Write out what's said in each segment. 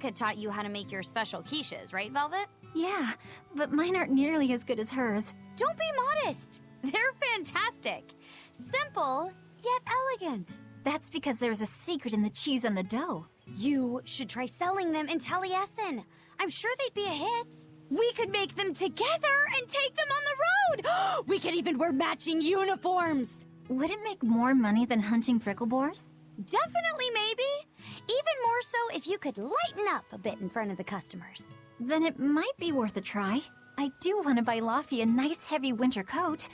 Celica taught you how to make your special quiches, right, Velvet? Yeah, but mine aren't nearly as good as hers. Don't be modest. They're fantastic. Simple, yet elegant. That's because there's a secret in the cheese on the dough. You should try selling them in Taliesin. I'm sure they'd be a hit. We could make them together and take them on the road. We could even wear matching uniforms. Would it make more money than hunting fricklebores? Definitely, maybe. Even more so if you could lighten up a bit in front of the customers. Then it might be worth a try. I do want to buy Laffy a nice heavy winter coat.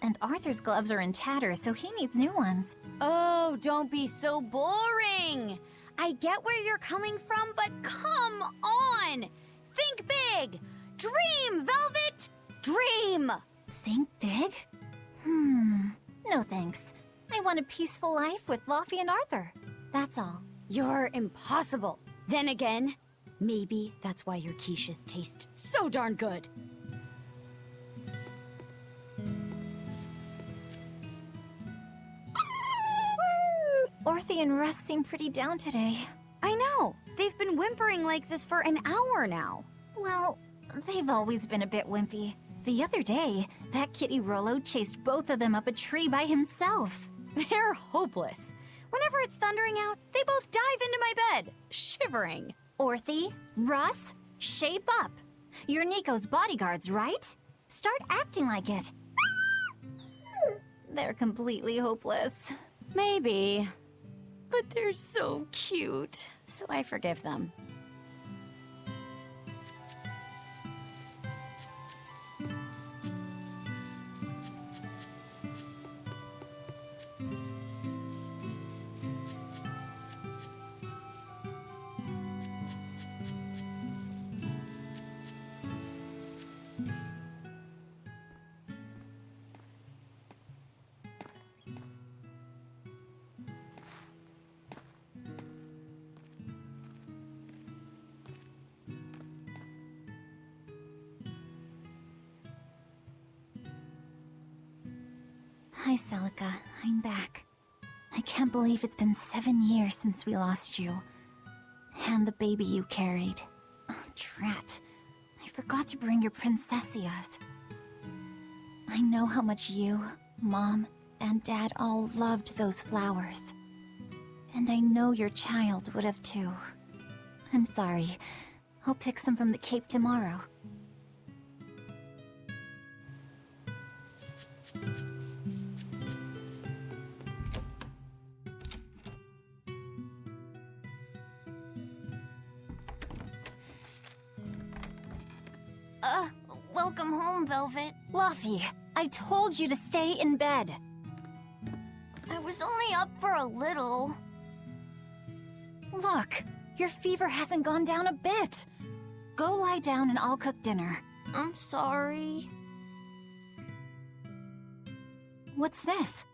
And Arthur's gloves are in tatters, so he needs new ones. Oh, don't be so boring. I get where you're coming from, but come on. Think big. Dream, Velvet. Dream. Think big? No thanks. I want a peaceful life with Laffy and Arthur. That's all. You're impossible. Then again, maybe that's why your quiches taste so darn good. Orthy and Russ seem pretty down today. I know. They've been whimpering like this for an hour now. Well, they've always been a bit wimpy. The other day, that kitty Rollo chased both of them up a tree by himself. They're hopeless. Whenever it's thundering out, they both dive into my bed, shivering. Orthy, Russ, shape up. You're Nico's bodyguards, right? Start acting like it. They're completely hopeless. Maybe. But they're so cute, so I forgive them. Hi, Celica. I'm back. I can't believe it's been 7 years since we lost you. And the baby you carried. Oh, drat. I forgot to bring your princessias. I know how much you, Mom, and Dad all loved those flowers. And I know your child would have too. I'm sorry. I'll pick some from the Cape tomorrow. Welcome home, Velvet. Laffy, I told you to stay in bed. I was only up for a little. Look, your fever hasn't gone down a bit. Go lie down and I'll cook dinner. I'm sorry. What's this?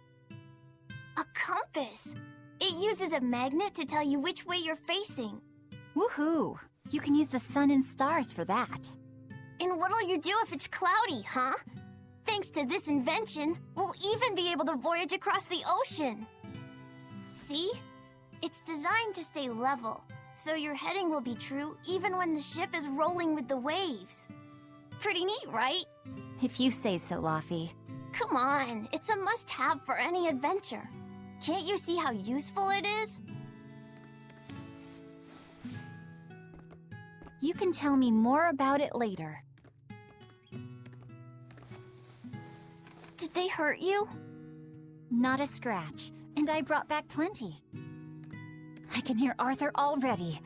A compass! It uses a magnet to tell you which way you're facing. Woohoo! You can use the sun and stars for that. And what'll you do if it's cloudy, huh? Thanks to this invention, we'll even be able to voyage across the ocean. See? It's designed to stay level, so your heading will be true even when the ship is rolling with the waves. Pretty neat, right? If you say so, Laffy. Come on, it's a must-have for any adventure. Can't you see how useful it is? You can tell me more about it later. Did they hurt you? Not a scratch, and I brought back plenty. I can hear Arthur already.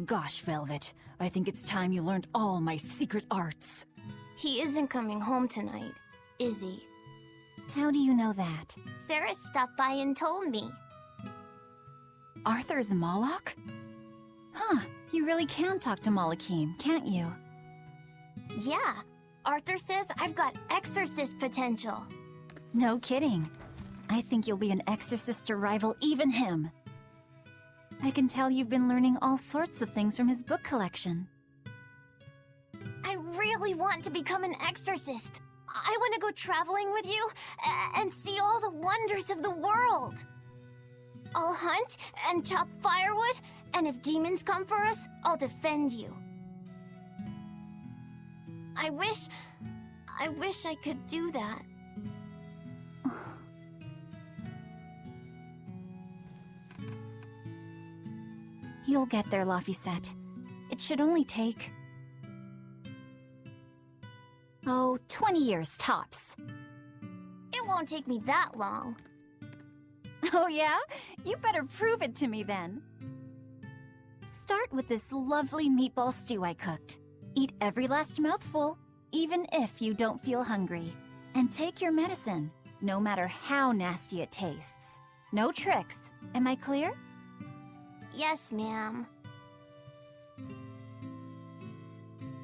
Gosh, Velvet, I think it's time you learned all my secret arts. He isn't coming home tonight, is he? How do you know that? Sarah stopped by and told me. Arthur's Moloch? Huh, you really can talk to Malakim, can't you? Yeah, Arthur says I've got exorcist potential. No kidding. I think you'll be an exorcist to rival even him. I can tell you've been learning all sorts of things from his book collection. I really want to become an exorcist. I want to go traveling with you and see all the wonders of the world. I'll hunt and chop firewood And if demons come for us, I'll defend you. I wish I could do that. You'll get there, Laphicet. It should only take... 20 years tops. It won't take me that long. Oh yeah? You better prove it to me then. Start with this lovely meatball stew I cooked. Eat every last mouthful, even if you don't feel hungry. And take your medicine, no matter how nasty it tastes. No tricks. Am I clear? Yes, ma'am.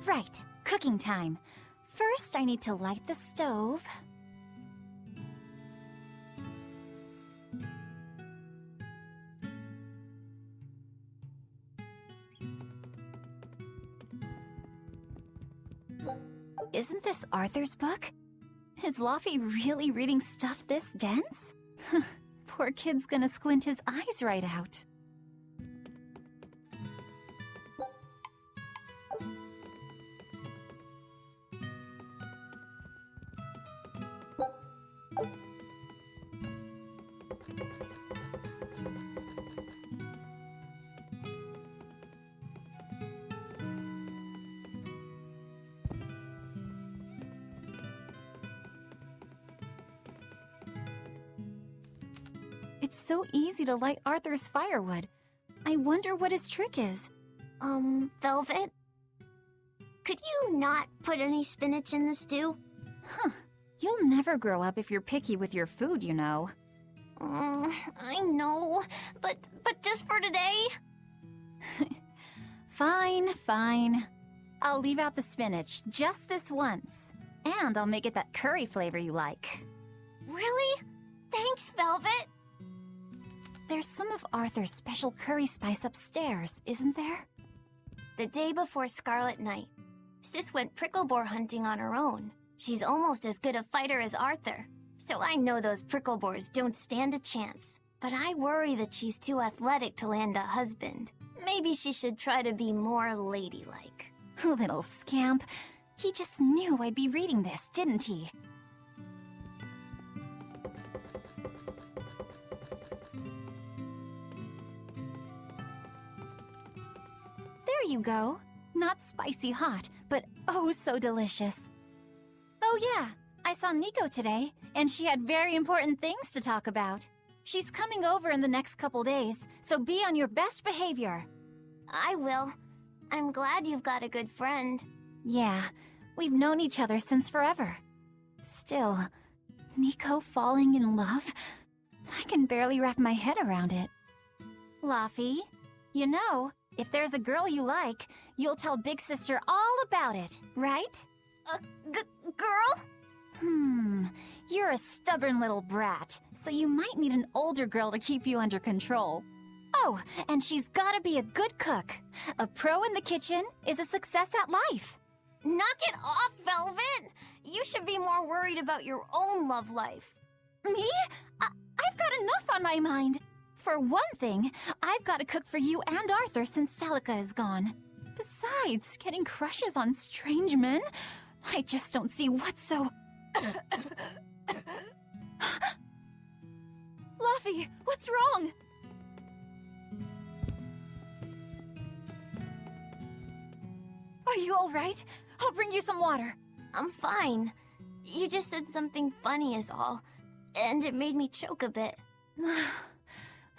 Right, cooking time. First, I need to light the stove. Isn't this Arthur's book? Is Laffy really reading stuff this dense? Poor kid's gonna squint his eyes right out. It's so easy to light Arthur's firewood. I wonder what his trick is. Velvet? Could you not put any spinach in the stew? Huh. You'll never grow up if you're picky with your food, you know. I know, but just for today? Fine, fine. I'll leave out the spinach just this once. And I'll make it that curry flavor you like. Really? Thanks, Velvet. There's some of Arthur's special curry spice upstairs, isn't there? The day before Scarlet Night, Sis went prickle-boar hunting on her own. She's almost as good a fighter as Arthur, so I know those prickle-boars don't stand a chance. But I worry that she's too athletic to land a husband. Maybe she should try to be more ladylike. Little scamp. He just knew I'd be reading this, didn't he? There you go. Not spicy hot, but oh so delicious. Oh yeah, I saw Nico today, and she had very important things to talk about. She's coming over in the next couple days, so be on your best behavior. I will. I'm glad you've got a good friend. Yeah, we've known each other since forever. Still, Nico falling in love? I can barely wrap my head around it. Laffy, you know, if there's a girl you like, you'll tell Big Sister all about it, right? Girl? You're a stubborn little brat, so you might need an older girl to keep you under control. Oh, and she's gotta be a good cook. A pro in the kitchen is a success at life. Knock it off, Velvet! You should be more worried about your own love life. Me? I've got enough on my mind. For one thing, I've got to cook for you and Arthur since Celica is gone. Besides, getting crushes on strange men? I just don't see what's so... Laffy, what's wrong? Are you all right? I'll bring you some water. I'm fine. You just said something funny is all, and it made me choke a bit.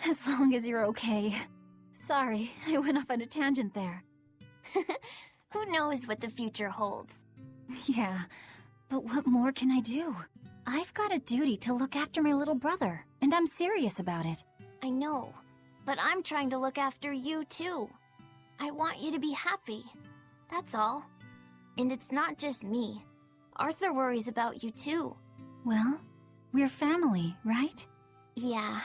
As long as you're okay. Sorry, I went off on a tangent there. Who knows what the future holds? Yeah, but what more can I do? I've got a duty to look after my little brother, and I'm serious about it. I know, but I'm trying to look after you too. I want you to be happy. That's all. And it's not just me. Arthur worries about you too. Well, we're family, right? Yeah,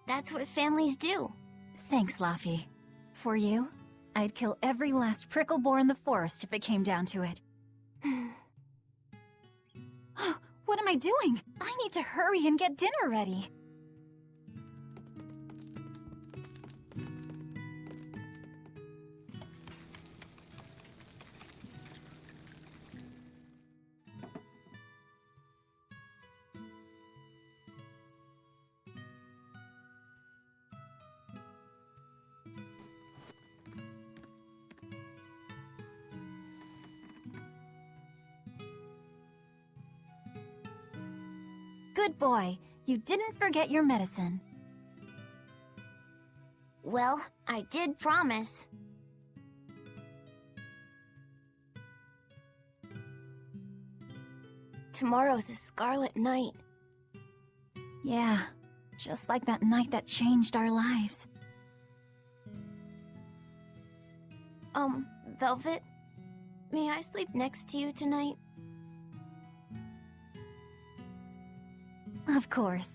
that's what families do. Thanks, Laffy. For you, I'd kill every last prickle-boar in the forest if it came down to it. What am I doing? I need to hurry and get dinner ready. good boy. You didn't forget your medicine. Well, I did promise. Tomorrow's a scarlet night. Yeah, just like that night that changed our lives. Velvet, may I sleep next to you tonight? Of course.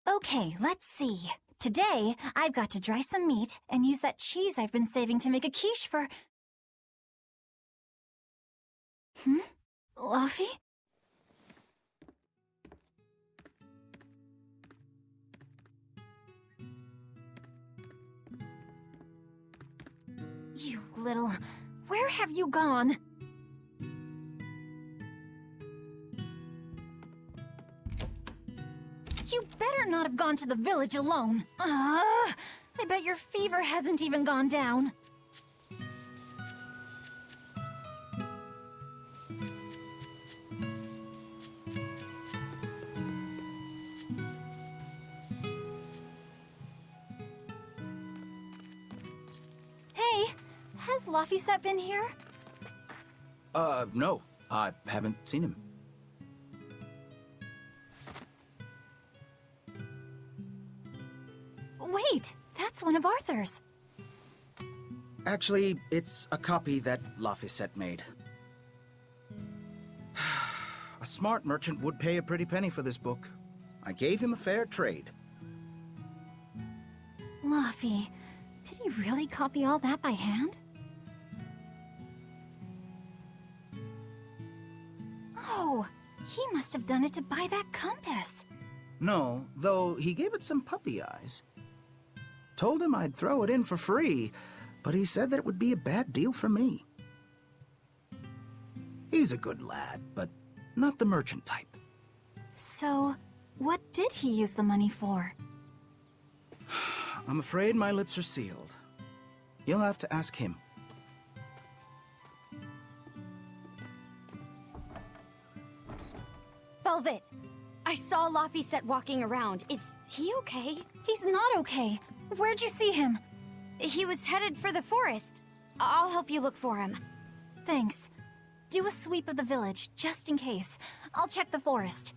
Okay, let's see. Today, I've got to dry some meat and use that cheese I've been saving to make a quiche for... Luffy? You little... Where have you gone? You better not have gone to the village alone. I bet your fever hasn't even gone down. Hey, has Laphicet been here? No. I haven't seen him. Wait, that's one of Arthur's. Actually, it's a copy that Laphicet made. A smart merchant would pay a pretty penny for this book. I gave him a fair trade. Luffy, did he really copy all that by hand? Oh, he must have done it to buy that compass. No, though he gave it some puppy eyes. Told him I'd throw it in for free, but he said that it would be a bad deal for me. He's a good lad, but not the merchant type. So, what did he use the money for? I'm afraid my lips are sealed. You'll have to ask him. Velvet, I saw Laphicet walking around. Is he okay? He's not okay. Where'd you see him? He was headed for the forest. I'll help you look for him. Thanks. Do a sweep of the village, just in case. I'll check the forest.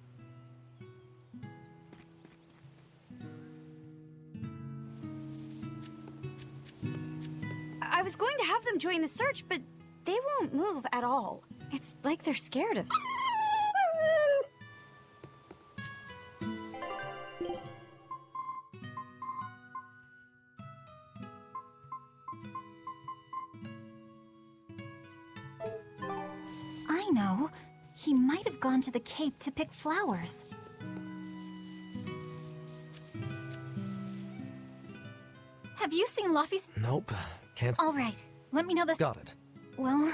I was going to have them join the search, but they won't move at all. It's like they're scared of... I know. He might have gone to the cape to pick flowers. Have you seen Laphicet? Nope. Can't... All right. Let me know this... Got it. Well,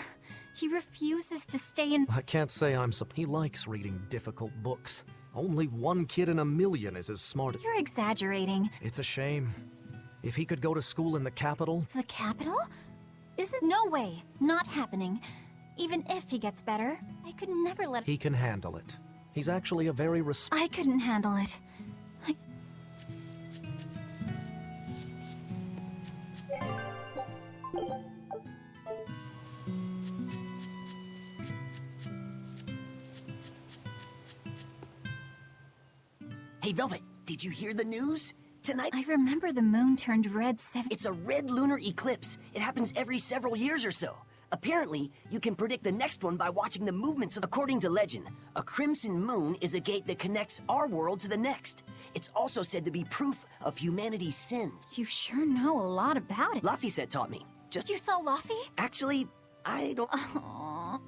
he refuses to stay in... I can't say I'm He likes reading difficult books. Only one kid in a million is as smart as... You're exaggerating. It's a shame. If he could go to school in the capital... The capital? Isn't... No way. Not happening. Even if he gets better, I could never let... He can handle it. He's actually a very I couldn't handle it. Hey, Velvet, did you hear the news? Tonight, I remember the moon turned red it's a red lunar eclipse. It happens every several years or so. Apparently, you can predict the next one by watching the movements of... According to legend, a crimson moon is a gate that connects our world to the next. It's also said to be proof of humanity's sins. You sure know a lot about it. Laphicet taught me. Just... You saw Luffy? Actually, I don't... Aww.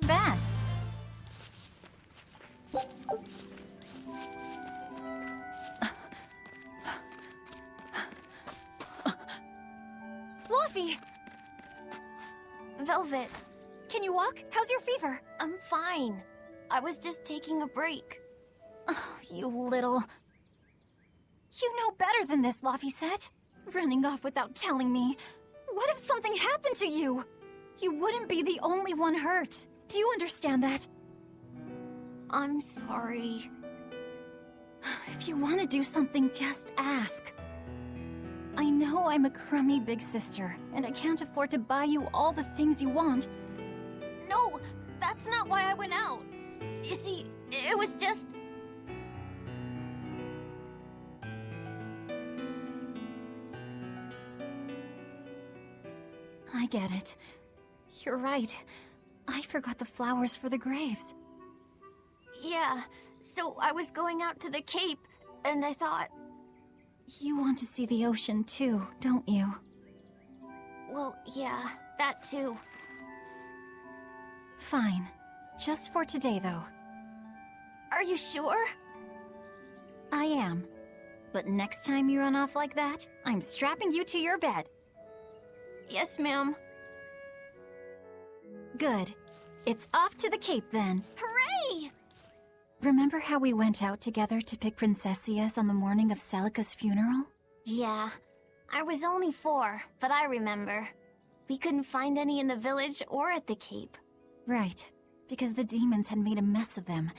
bad. Fluffy, Velvet, can you walk? How's your fever? I'm fine. I was just taking a break. You little... You know better than this, Laphicet. Running off without telling me. What if something happened to you? You wouldn't be the only one hurt. Do you understand that? I'm sorry. If you want to do something, just ask. I know I'm a crummy big sister, and I can't afford to buy you all the things you want. No, that's not why I went out. You see, it was just... I get it. You're right. I forgot the flowers for the graves. Yeah, so I was going out to the Cape, and I thought, You want to see the ocean too, don't you? well, yeah, that too. Fine. Just for today, though. Are you sure? I am. But next time you run off like that, I'm strapping you to your bed. Yes, ma'am. Good. It's off to the Cape then. Hooray! Remember how we went out together to pick princessias on the morning of Celica's funeral? Yeah, I was only 4, but I remember. We couldn't find any in the village or at the Cape. Right, because the demons had made a mess of them.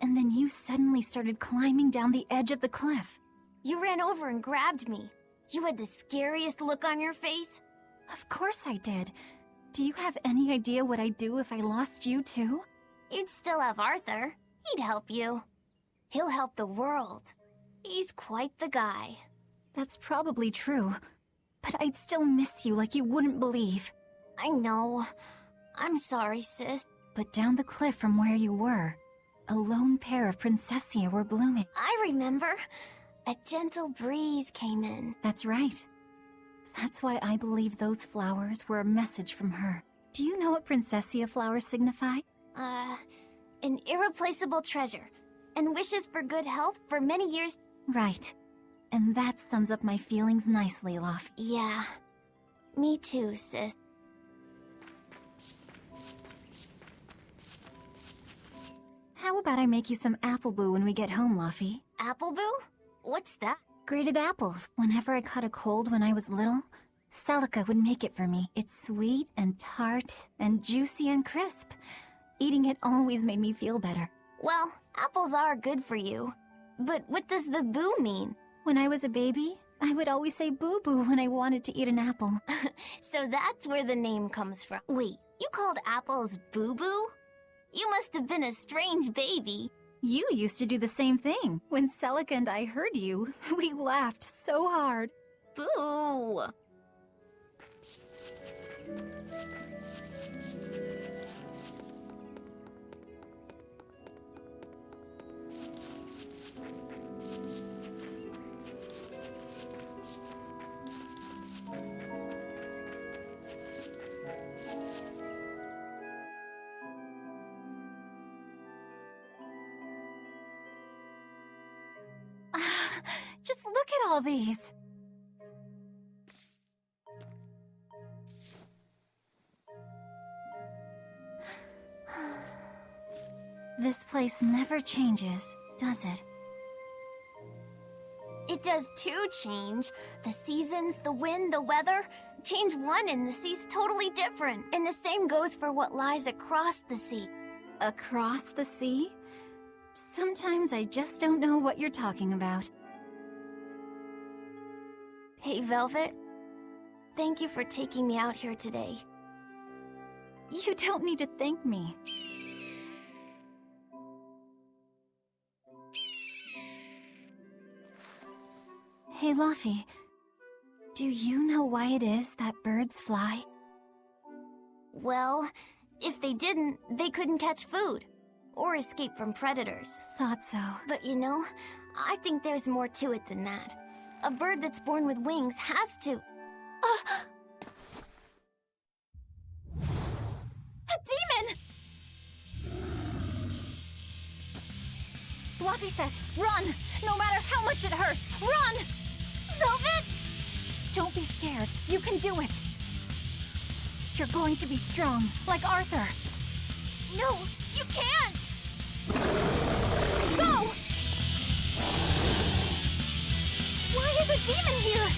And then you suddenly started climbing down the edge of the cliff. You ran over and grabbed me. You had the scariest look on your face. Of course I did. Do you have any idea what I'd do if I lost you too? You'd still have Arthur. He'd help you. He'll help the world. He's quite the guy. That's probably true. But I'd still miss you like you wouldn't believe. I know. I'm sorry, sis. But down the cliff from where you were, a lone pair of princessia were blooming. I remember. A gentle breeze came in. That's right. That's why I believe those flowers were a message from her. Do you know what princessia flowers signify? An irreplaceable treasure. And wishes for good health for many years. Right. And that sums up my feelings nicely, Laph. Yeah. Me too, sis. How about I make you some apple boo when we get home, Laphie? Apple Boo? What's that? Grated apples. Whenever I caught a cold when I was little, Celica would make it for me. It's sweet and tart and juicy and crisp. Eating it always made me feel better. Well, apples are good for you. But what does the boo mean? When I was a baby, I would always say boo-boo when I wanted to eat an apple. So that's where the name comes from. Wait, you called apples boo-boo? You must have been a strange baby. You used to do the same thing. When Celica and I heard you, we laughed so hard. Boo! Just look at all these. This place never changes, does it? It does too change. The seasons, the wind, the weather. Change one and the sea's totally different. And the same goes for what lies across the sea. Across the sea? Sometimes I just don't know what you're talking about. Hey, Velvet. Thank you for taking me out here today. You don't need to thank me. Hey, Laphie. Do you know why it is that birds fly? Well, if they didn't, they couldn't catch food. Or escape from predators. Thought so. But you know, I think there's more to it than that. A bird that's born with wings has to... A demon! Luffy said, run! No matter how much it hurts, run! Velvet? Don't be scared. You can do it. You're going to be strong, like Arthur. No, you can't! Go! Why is a demon here?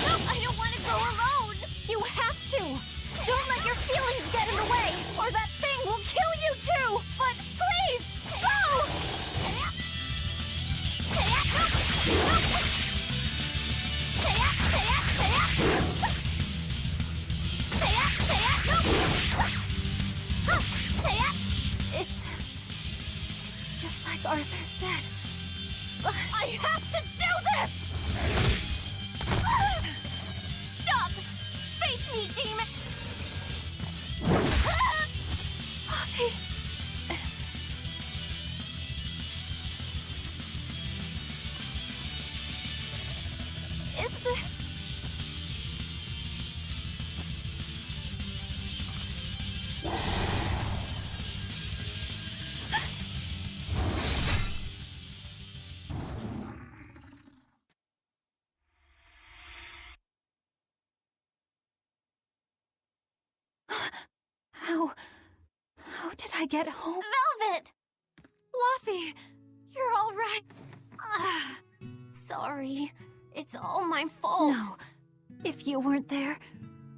No, I don't want to go alone! You have to! Don't let your feelings get in the way, or that thing will kill you too! But please, go! It's just like Arthur said. But I have to do this! Stop! Face me, demon! Luffy. Is this... How did I get home? Velvet! Luffy, you're all right. Sorry. It's all my fault. No, if you weren't there,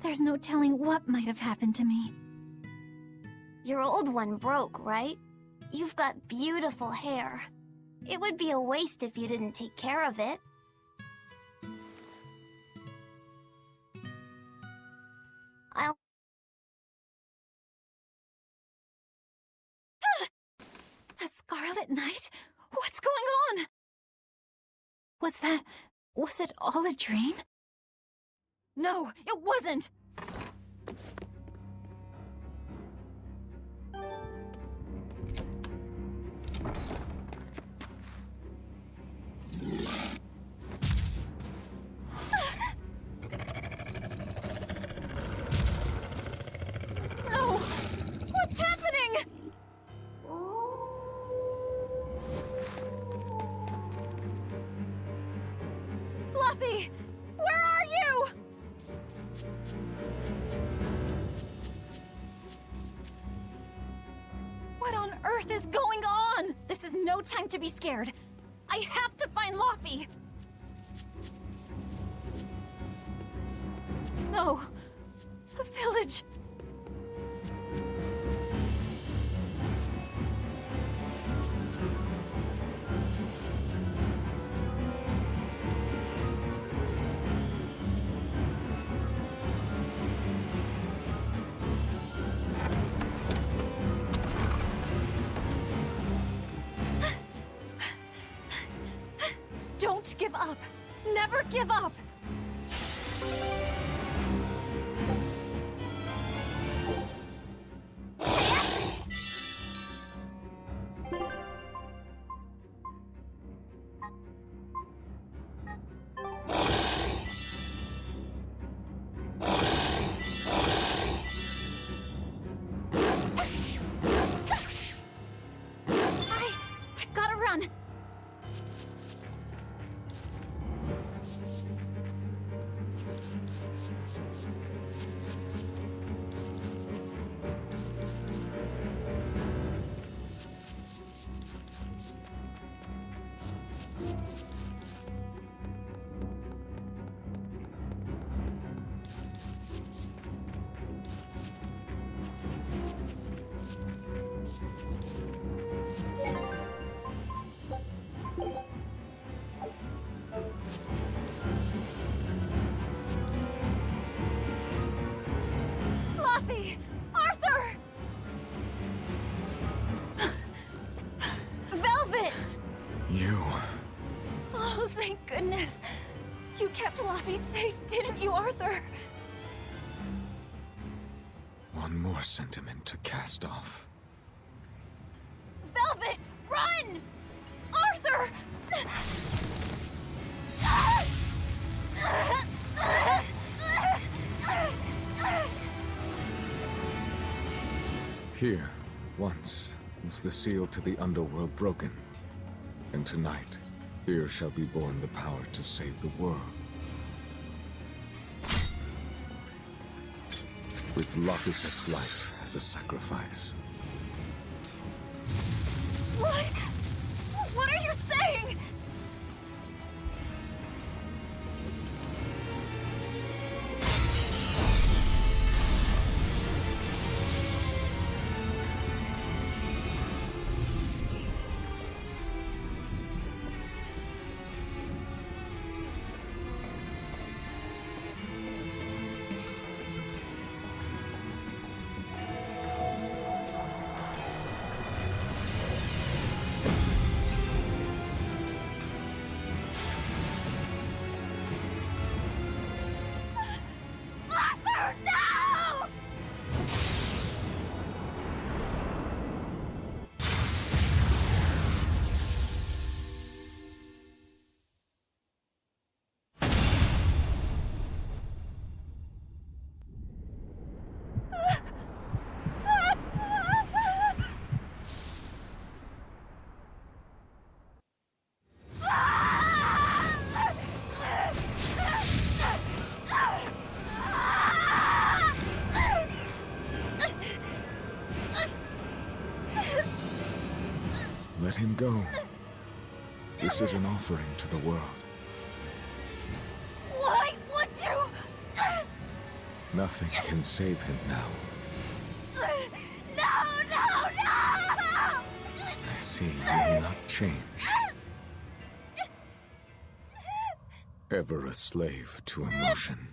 there's no telling what might have happened to me. Your old one broke, right? You've got beautiful hair. It would be a waste if you didn't take care of it. I'll... The Scarlet Knight? What's going on? Was it all a dream? No, it wasn't! No! What's happening? Luffy! Where are you? What on earth is going on? This is no time to be scared. I have to find Luffy! No. The village. Don't give up. Never give up. I've got to run. Luffy! Arthur! Velvet! You. Oh, thank goodness. You kept Luffy safe, didn't you, Arthur? One more sentiment to cast off. Velvet, run! Arthur! Here, once, was the seal to the underworld broken. And tonight, here shall be born the power to save the world. With Lapiset's life as a sacrifice. What? What are you saying? Arthur, no! Let him go. This is an offering to the world. Why would you? Nothing can save him now. No, no, no! I see you will not change. Ever a slave to emotion.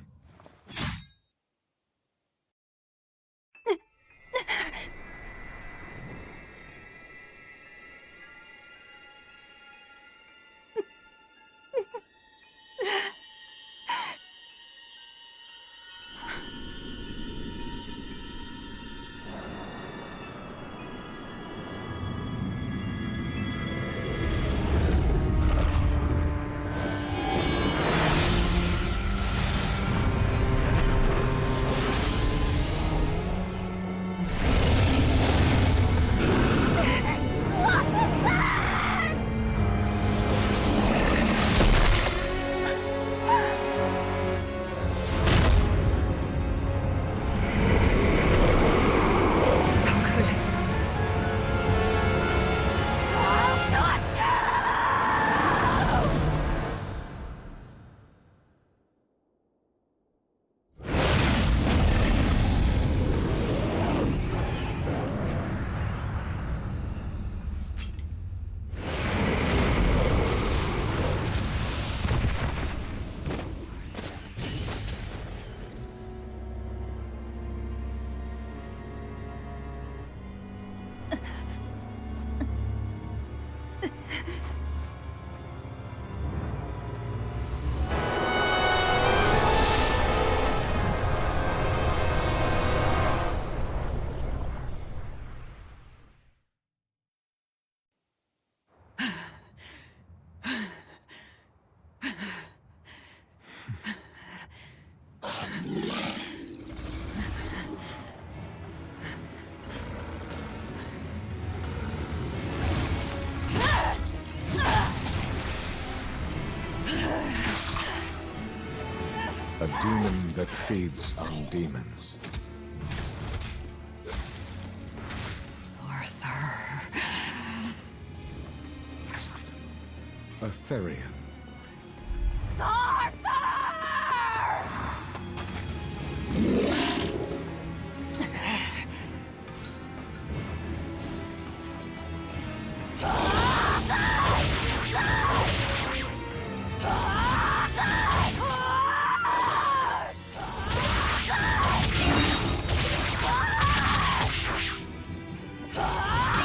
A demon that feeds on demons. Arthur. A Therian. Arthur!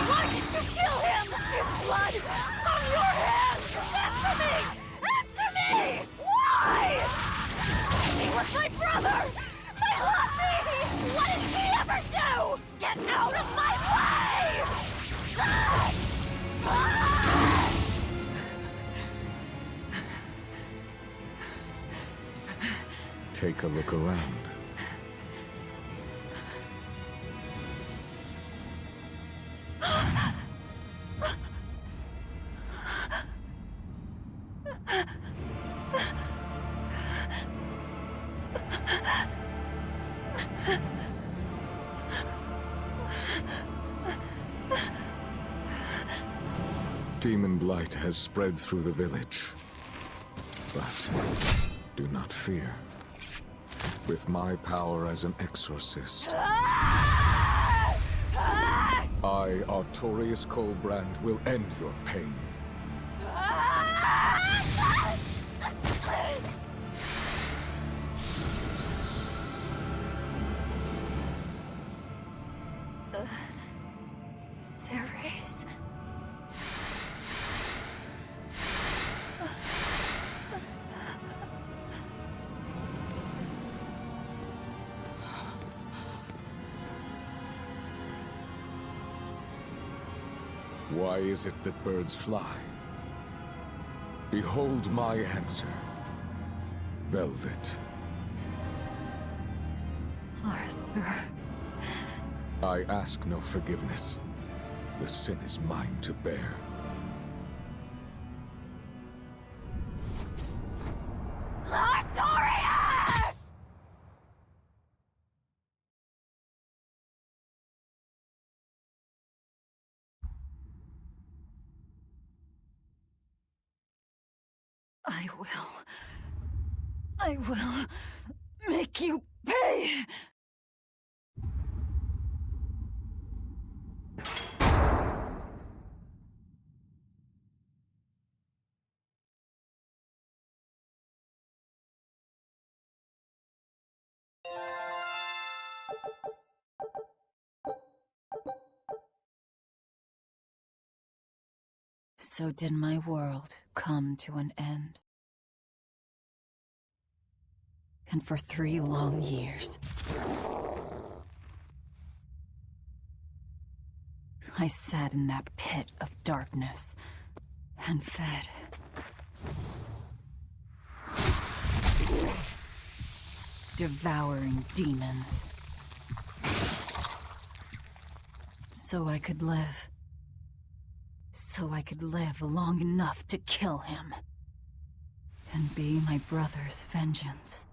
Why did you kill him? His blood on your hands! Answer me! Answer me! Why? He was my brother! My Luffy! What did he ever do? Get out of my way! Take a look around. Demon blight has spread through the village. But do not fear. With my power as an exorcist, I, Artorius Colbrand, will end your pain. Ceres. Why is it that birds fly? Behold my answer. Velvet. Arthur. I ask no forgiveness. The sin is mine to bear. Artorius! I will make you pay! So did my world come to an end. And for 3 long years, I sat in that pit of darkness and fed. Devouring demons. So I could live. So I could live long enough to kill him. And be my brother's vengeance.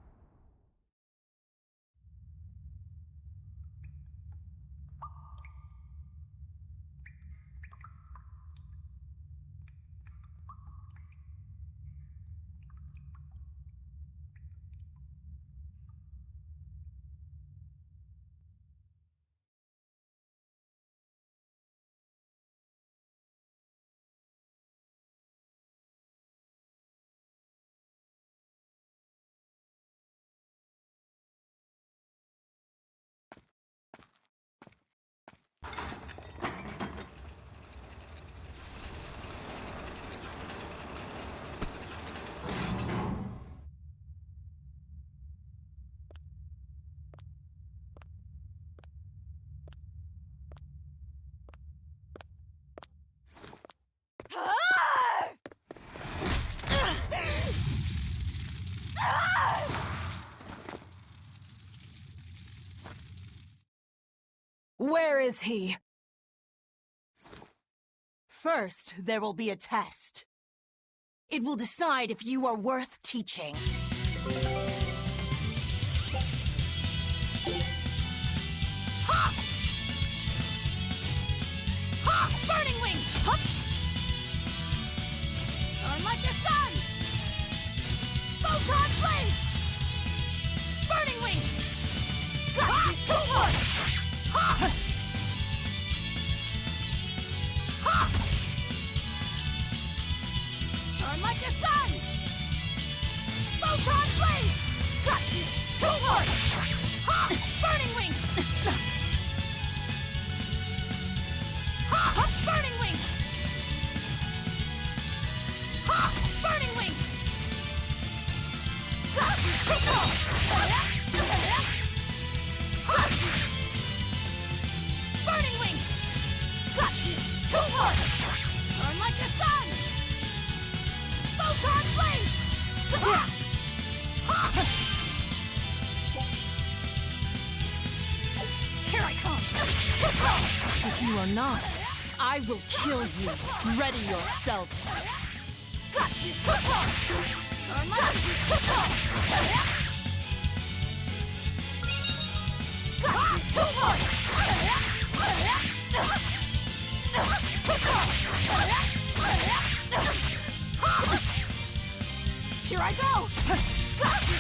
Where is he? First, there will be a test. It will decide if you are worth teaching. Ha! Ha! Burning wings! Ha! Burn like the sun! Photon blade! Burning wings! Got you too much! Ha! Ha! Burn like the sun! Photon blade! Got you! Too much! Ha! Burning wings! Ha! Burning wings! Ha! Burning wings! Got you! Too much! Ha! Burning wings! Got you! Too much! Burn like the sun! Photon blade! Here I come! If you are not, I will kill you. Ready yourself. Got you! Burn like you! Got you! Too much! Here I go! Got you!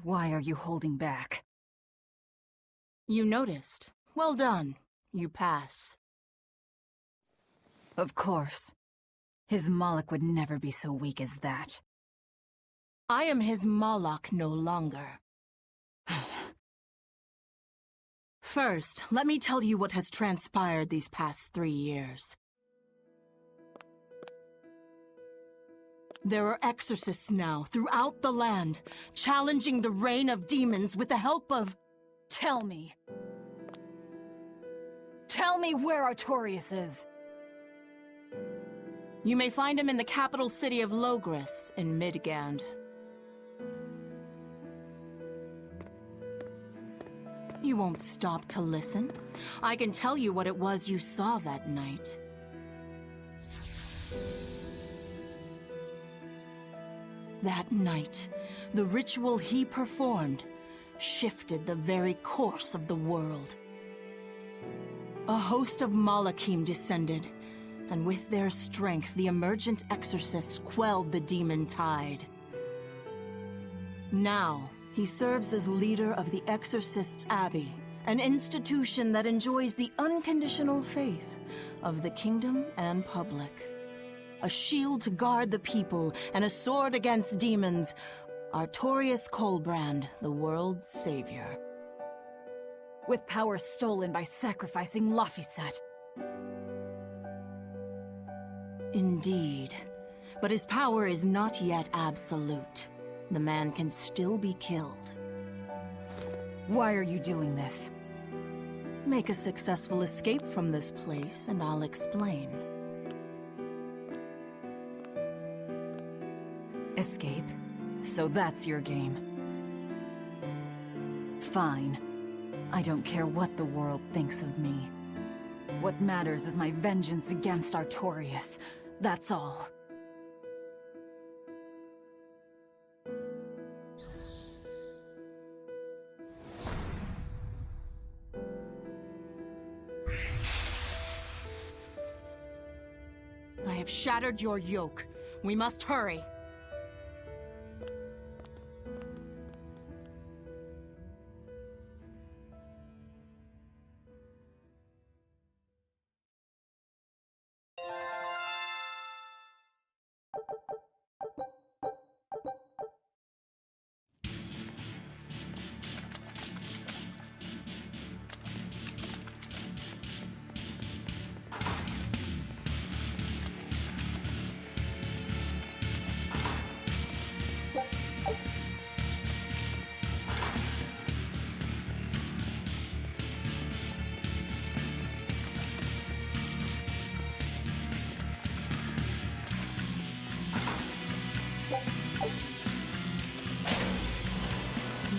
Why are you holding back? You noticed. Well done. You pass. Of course. His Moloch would never be so weak as that. I am his Moloch no longer. First, let me tell you what has transpired these past 3 years. There are exorcists now throughout the land, challenging the reign of demons with the help of... Tell me. Tell me where Artorias is. You may find him in the capital city of Logris in Midgand. You won't stop to listen. I can tell you what it was you saw that night. That night, the ritual he performed shifted the very course of the world. A host of Malachim descended, and with their strength, the emergent exorcists quelled the demon tide. Now, he serves as leader of the Exorcists' Abbey, an institution that enjoys the unconditional faith of the kingdom and public. A shield to guard the people and a sword against demons, Artorias Colbrand, the world's savior. With power stolen by sacrificing Laphicet. Indeed. But his power is not yet absolute. The man can still be killed. Why are you doing this? Make a successful escape from this place, and I'll explain. Escape? So that's your game. Fine. I don't care what the world thinks of me. What matters is my vengeance against Artorias. That's all. I have shattered your yoke. We must hurry.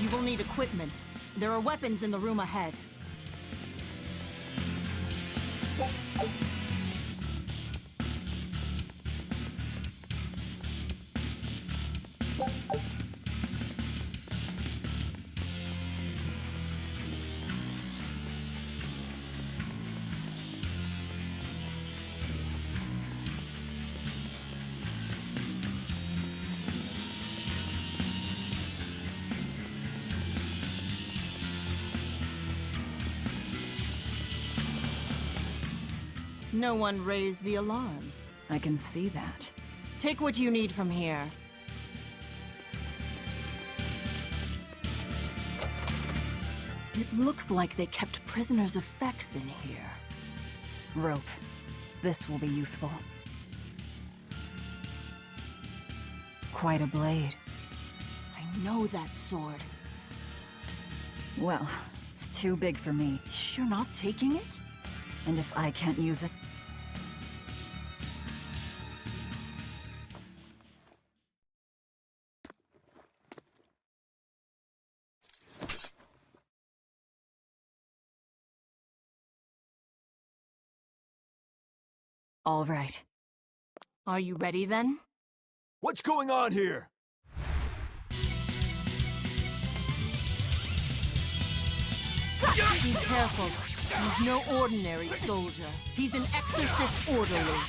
You will need equipment. There are weapons in the room ahead. No one raised the alarm. I can see that. Take what you need from here. It looks like they kept prisoners' effects in here. Rope. This will be useful. Quite a blade. I know that sword. Well, it's too big for me. You're not taking it? And if I can't use it, All right. Are you ready then? What's going on here? Be careful. He's no ordinary soldier. He's an exorcist orderly.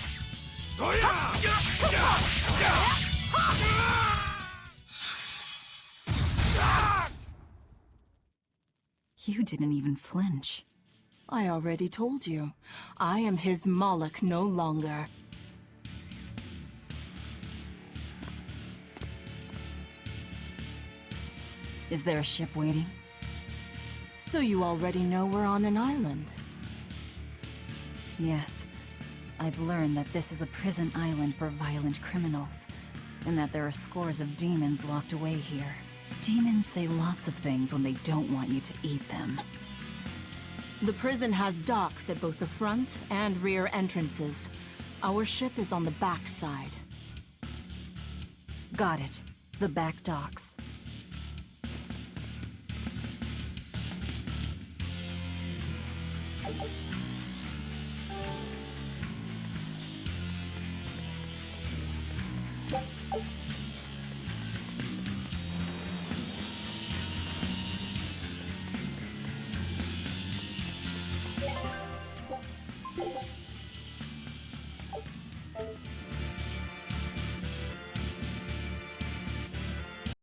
You didn't even flinch. I already told you. I am his Moloch no longer. Is there a ship waiting? So you already know we're on an island. Yes. I've learned that this is a prison island for violent criminals, and that there are scores of demons locked away here. Demons say lots of things when they don't want you to eat them. The prison has docks at both the front and rear entrances. Our ship is on the back side. Got it. The back docks.